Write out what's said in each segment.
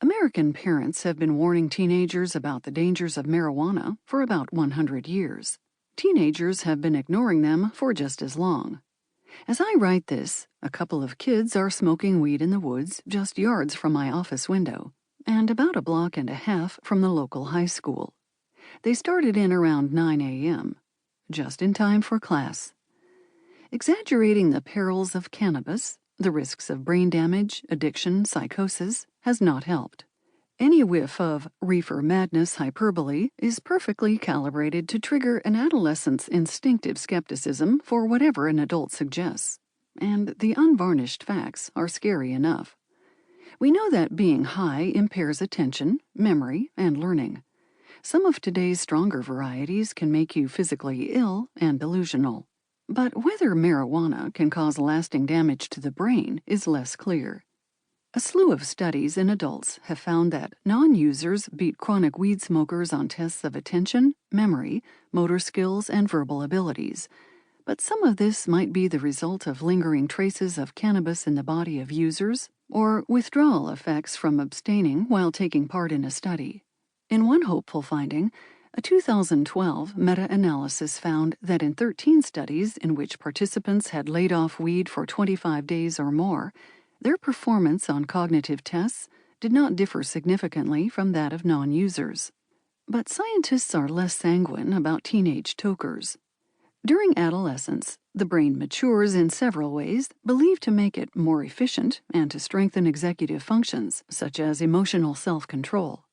American parents have been warning teenagers about the dangers of marijuana for about 100 years. Teenagers have been ignoring them for just as long. As I write this, a couple of kids are smoking weed in the woods just yards from my office window, and about a block and a half from the local high school. They started in around 9 a.m., just in time for class. Exaggerating the perils of cannabis, the risks of brain damage, addiction, psychosis, has not helped. Any whiff of reefer madness hyperbole is perfectly calibrated to trigger an adolescent's instinctive skepticism for whatever an adult suggests, and the unvarnished facts are scary enough. We know that being high impairs attention, memory, and learning. Some of today's stronger varieties can make you physically ill and delusional. But whether marijuana can cause lasting damage to the brain is less clear. A slew of studies in adults have found that non-users beat chronic weed smokers on tests of attention, memory, motor skills, and verbal abilities. But some of this might be the result of lingering traces of cannabis in the body of users, or withdrawal effects from abstaining while taking part in a study. In one hopeful finding, a 2012 meta-analysis found that in 13 studies in which participants had laid off weed for 25 days or more, their performance on cognitive tests did not differ significantly from that of non-users. But scientists are less sanguine about teenage tokers. During adolescence, the brain matures in several ways believed to make it more efficient and to strengthen executive functions, such as emotional self-control.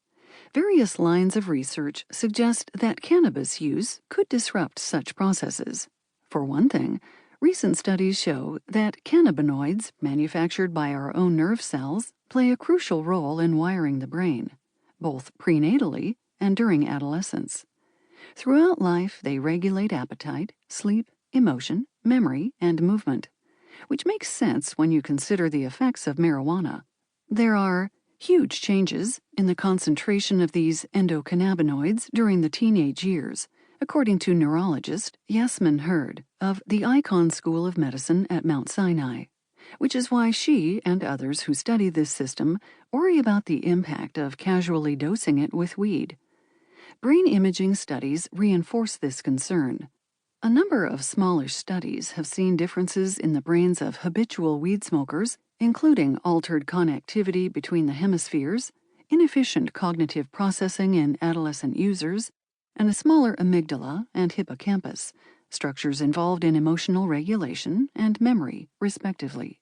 Various lines of research suggest that cannabis use could disrupt such processes. For one thing, recent studies show that cannabinoids manufactured by our own nerve cells play a crucial role in wiring the brain, both prenatally and during adolescence. Throughout life, they regulate appetite, sleep, emotion, memory, and movement, which makes sense when you consider the effects of marijuana. There are huge changes in the concentration of these endocannabinoids during the teenage years, according to neurologist Yasmin Hurd of the Icahn School of Medicine at Mount Sinai, which is why she and others who study this system worry about the impact of casually dosing it with weed. Brain imaging studies reinforce this concern. A number of smallish studies have seen differences in the brains of habitual weed smokers, including altered connectivity between the hemispheres, inefficient cognitive processing in adolescent users, and a smaller amygdala and hippocampus, structures involved in emotional regulation and memory, respectively.